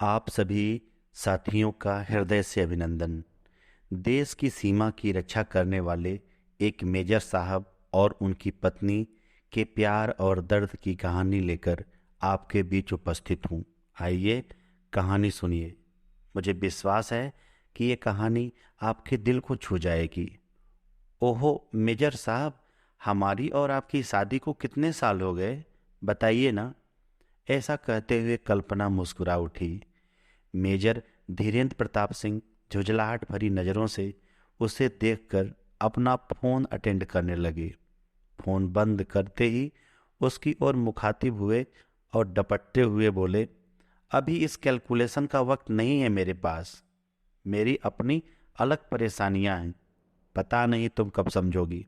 आप सभी साथियों का हृदय से अभिनंदन। देश की सीमा की रक्षा करने वाले एक मेजर साहब और उनकी पत्नी के प्यार और दर्द की कहानी लेकर आपके बीच उपस्थित हूँ। आइए कहानी सुनिए। मुझे विश्वास है कि ये कहानी आपके दिल को छू जाएगी। ओहो मेजर साहब, हमारी और आपकी शादी को कितने साल हो गए, बताइए ना। ऐसा कहते हुए कल्पना मुस्कुरा उठी। मेजर धीरेन्द्र प्रताप सिंह झुंझलाहट भरी नज़रों से उसे देखकर अपना फोन अटेंड करने लगे। फोन बंद करते ही उसकी ओर मुखातिब हुए और डपटते हुए बोले, अभी इस कैलकुलेशन का वक्त नहीं है मेरे पास। मेरी अपनी अलग परेशानियां हैं, पता नहीं तुम कब समझोगी।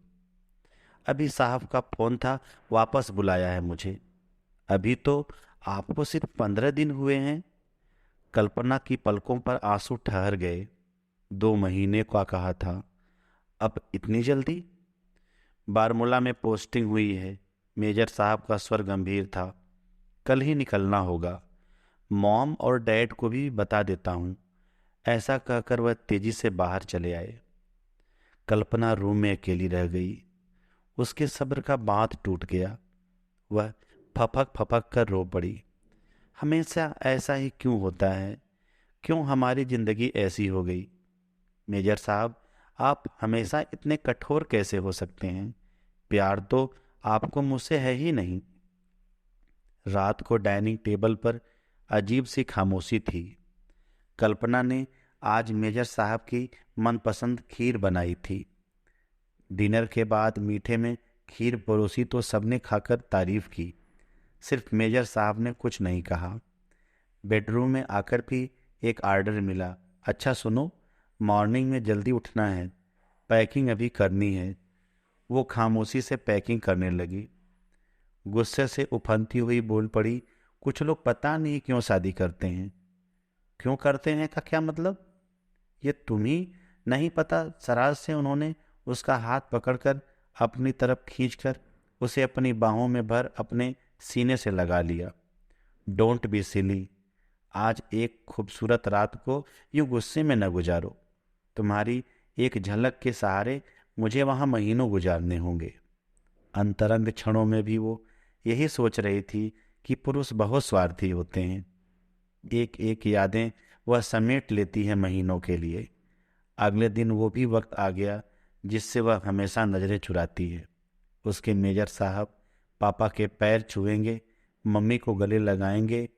अभी साहब का फोन था, वापस बुलाया है मुझे। अभी तो आपको सिर्फ 15 दिन हुए हैं। कल्पना की पलकों पर आंसू ठहर गए। 2 महीने का कहा था, अब इतनी जल्दी? बारमूला में पोस्टिंग हुई है। मेजर साहब का स्वर गंभीर था। कल ही निकलना होगा। मॉम और डैड को भी बता देता हूँ। ऐसा कहकर वह तेजी से बाहर चले आए। कल्पना रूम में अकेली रह गई। उसके सब्र का बांध टूट गया। वह फपक फपक कर रो पड़ी। हमेशा ऐसा ही क्यों होता है? क्यों हमारी जिंदगी ऐसी हो गई? मेजर साहब, आप हमेशा इतने कठोर कैसे हो सकते हैं? प्यार तो आपको मुझसे है ही नहीं। रात को डाइनिंग टेबल पर अजीब सी खामोशी थी। कल्पना ने आज मेजर साहब की मनपसंद खीर बनाई थी। डिनर के बाद मीठे में खीर परोसी तो सबने खाकर तारीफ की। सिर्फ मेजर साहब ने कुछ नहीं कहा। बेडरूम में आकर भी एक आर्डर मिला। अच्छा सुनो, मॉर्निंग में जल्दी उठना है, पैकिंग अभी करनी है। वो खामोशी से पैकिंग करने लगी। गुस्से से उफनती हुई बोल पड़ी, कुछ लोग पता नहीं क्यों शादी करते हैं। क्यों करते हैं का क्या मतलब? ये तुम्ही नहीं पता? सराज से उन्होंने उसका हाथ पकड़कर अपनी तरफ खींचकर उसे अपनी बाहों में भर अपने सीने से लगा लिया। Don't be silly. आज एक खूबसूरत रात को यूं गुस्से में न गुजारो। तुम्हारी एक झलक के सहारे मुझे वहां महीनों गुजारने होंगे। अंतरंग क्षणों में भी वो यही सोच रही थी कि पुरुष बहुत स्वार्थी होते हैं। एक एक यादें वह समेट लेती है महीनों के लिए। अगले दिन वो भी वक्त आ गया जिससे वह हमेशा नजरें चुराती है। उसके मेजर साहब पापा के पैर छुएंगे, मम्मी को गले लगाएंगे,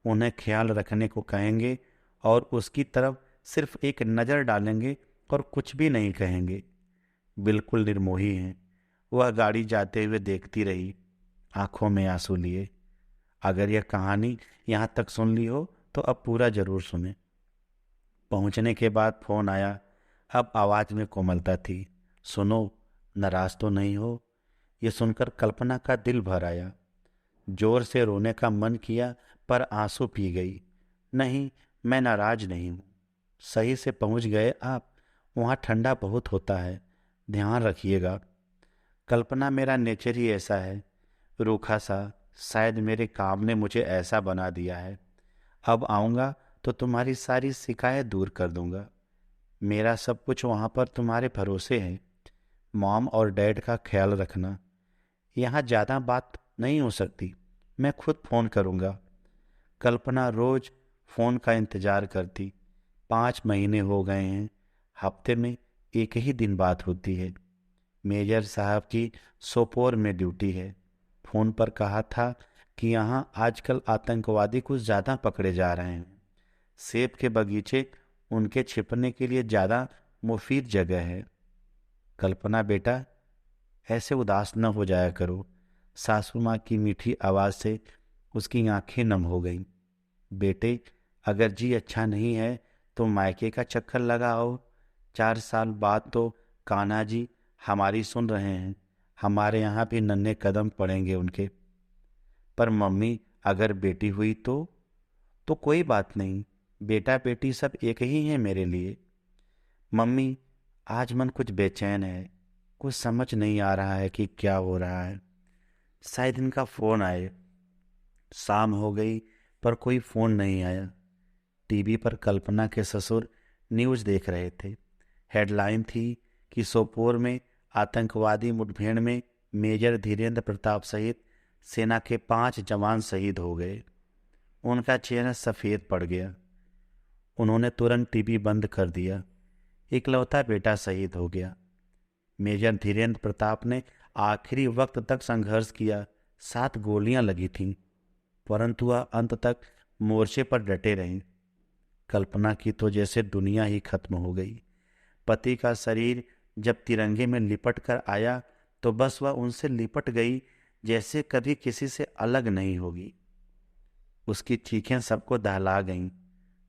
उन्हें ख्याल रखने को कहेंगे और उसकी तरफ सिर्फ एक नज़र डालेंगे और कुछ भी नहीं कहेंगे। बिल्कुल निर्मोही हैं। वह गाड़ी जाते हुए देखती रही, आंखों में आंसू लिए। अगर यह कहानी यहाँ तक सुन ली हो तो अब पूरा जरूर सुने। पहुँचने के बाद फोन आया। अब आवाज़ में कोमलता थी। सुनो, नाराज तो नहीं हो? ये सुनकर कल्पना का दिल भर आया। जोर से रोने का मन किया पर आंसू पी गई। नहीं, मैं नाराज नहीं हूँ। सही से पहुँच गए आप। वहाँ ठंडा बहुत होता है, ध्यान रखिएगा। कल्पना, मेरा नेचर ही ऐसा है, रूखा सा। शायद मेरे काम ने मुझे ऐसा बना दिया है। अब आऊँगा तो तुम्हारी सारी शिकायत दूर कर दूंगा। मेरा सब कुछ वहाँ पर तुम्हारे भरोसे है। मॉम और डैड का ख्याल रखना। यहाँ ज़्यादा बात नहीं हो सकती, मैं खुद फ़ोन करूँगा। कल्पना रोज फ़ोन का इंतज़ार करती। 5 महीने हो गए हैं। हफ्ते में एक ही दिन बात होती है। मेजर साहब की सोपोर में ड्यूटी है। फ़ोन पर कहा था कि यहाँ आजकल आतंकवादी कुछ ज़्यादा पकड़े जा रहे हैं। सेब के बगीचे उनके छिपने के लिए ज़्यादा मुफीद जगह है। कल्पना बेटा, ऐसे उदास न हो जाया करो। सासू माँ की मीठी आवाज़ से उसकी आंखें नम हो गईं। बेटे, अगर जी अच्छा नहीं है तो मायके का चक्कर लगाओ। 4 साल बाद तो कान्हा जी हमारी सुन रहे हैं। हमारे यहाँ भी नन्हे कदम पड़ेंगे उनके। पर मम्मी, अगर बेटी हुई तो कोई बात नहीं। बेटा बेटी सब एक ही हैं मेरे लिए। मम्मी, आज मन कुछ बेचैन है। कुछ समझ नहीं आ रहा है कि क्या हो रहा है। शायद इनका फ़ोन आए। शाम हो गई पर कोई फ़ोन नहीं आया। टीवी पर कल्पना के ससुर न्यूज़ देख रहे थे। हेडलाइन थी कि सोपोर में आतंकवादी मुठभेड़ में मेजर धीरेन्द्र प्रताप सहित सेना के 5 जवान शहीद हो गए। उनका चेहरा सफ़ेद पड़ गया। उन्होंने तुरंत टीवी बंद कर दिया। इकलौता बेटा शहीद हो गया। मेजर धीरेन्द्र प्रताप ने आखिरी वक्त तक संघर्ष किया। 7 गोलियां लगी थीं, परंतु वह अंत तक मोर्चे पर डटे रहे। कल्पना की तो जैसे दुनिया ही खत्म हो गई। पति का शरीर जब तिरंगे में लिपट कर आया तो बस वह उनसे लिपट गई, जैसे कभी किसी से अलग नहीं होगी। उसकी चीखें सबको दहला गईं।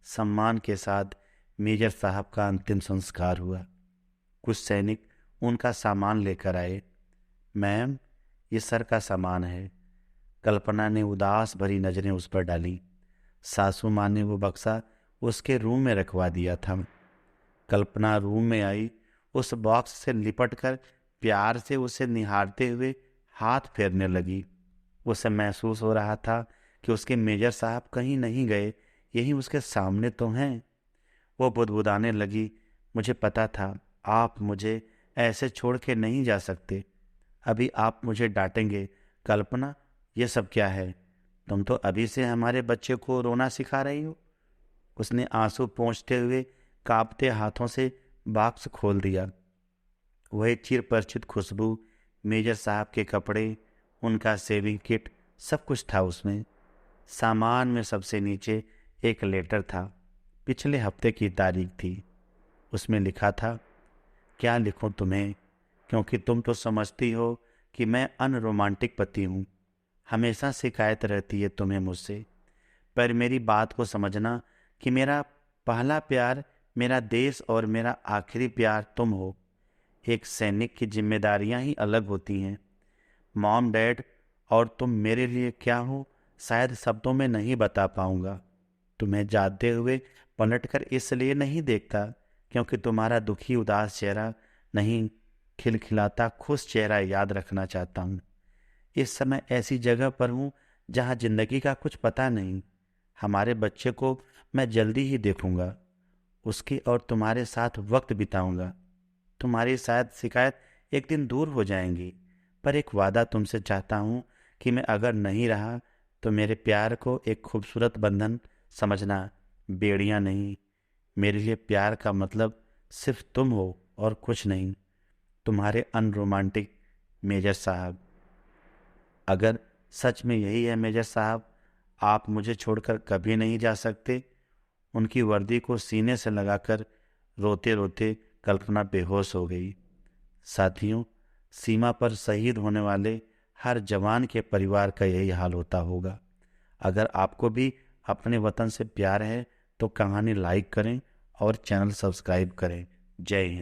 सम्मान के साथ मेजर साहब का अंतिम संस्कार हुआ। कुछ सैनिक उनका सामान लेकर आए। मैम, ये सर का सामान है। कल्पना ने उदास भरी नजरें उस पर डाली। सासू माँ ने वो बक्सा उसके रूम में रखवा दिया था। कल्पना रूम में आई। उस बॉक्स से लिपट कर प्यार से उसे निहारते हुए हाथ फेरने लगी। उसे महसूस हो रहा था कि उसके मेजर साहब कहीं नहीं गए, यही उसके सामने तो हैं। वो बुदबुदाने लगी, मुझे पता था आप मुझे ऐसे छोड़ के नहीं जा सकते। अभी आप मुझे डांटेंगे। कल्पना, ये सब क्या है? तुम तो अभी से हमारे बच्चे को रोना सिखा रही हो। उसने आंसू पोंछते हुए कांपते हाथों से बॉक्स खोल दिया। वही चिर परिचित खुशबू, मेजर साहब के कपड़े, उनका सेविंग किट, सब कुछ था उसमें। सामान में सबसे नीचे एक लेटर था। पिछले हफ्ते की तारीख थी। उसमें लिखा था, क्या लिखूं तुम्हें, क्योंकि तुम तो समझती हो कि मैं अनरोमांटिक पति हूँ। हमेशा शिकायत रहती है तुम्हें मुझसे, पर मेरी बात को समझना कि मेरा पहला प्यार मेरा देश और मेरा आखिरी प्यार तुम हो। एक सैनिक की जिम्मेदारियां ही अलग होती हैं। मॉम, डैड और तुम मेरे लिए क्या हो, शायद शब्दों में नहीं बता पाऊंगा। तुम्हें जाते हुए पलटकर इसलिए नहीं देखता क्योंकि तुम्हारा दुखी उदास चेहरा नहीं, खिलखिलाता खुश चेहरा याद रखना चाहता हूँ। इस समय ऐसी जगह पर हूँ जहाँ जिंदगी का कुछ पता नहीं। हमारे बच्चे को मैं जल्दी ही देखूंगा। उसके और तुम्हारे साथ वक्त बिताऊंगा। तुम्हारी शायद शिकायत एक दिन दूर हो जाएंगी, पर एक वादा तुमसे चाहता हूँ कि मैं अगर नहीं रहा तो मेरे प्यार को एक खूबसूरत बंधन समझना, बेड़ियाँ नहीं। मेरे लिए प्यार का मतलब सिर्फ तुम हो और कुछ नहीं। तुम्हारे अनरोमांटिक मेजर साहब। अगर सच में यही है मेजर साहब, आप मुझे छोड़कर कभी नहीं जा सकते। उनकी वर्दी को सीने से लगाकर रोते रोते कल्पना बेहोश हो गई। साथियों, सीमा पर शहीद होने वाले हर जवान के परिवार का यही हाल होता होगा। अगर आपको भी अपने वतन से प्यार है तो कहानी लाइक करें और चैनल सब्सक्राइब करें। जय हिंद।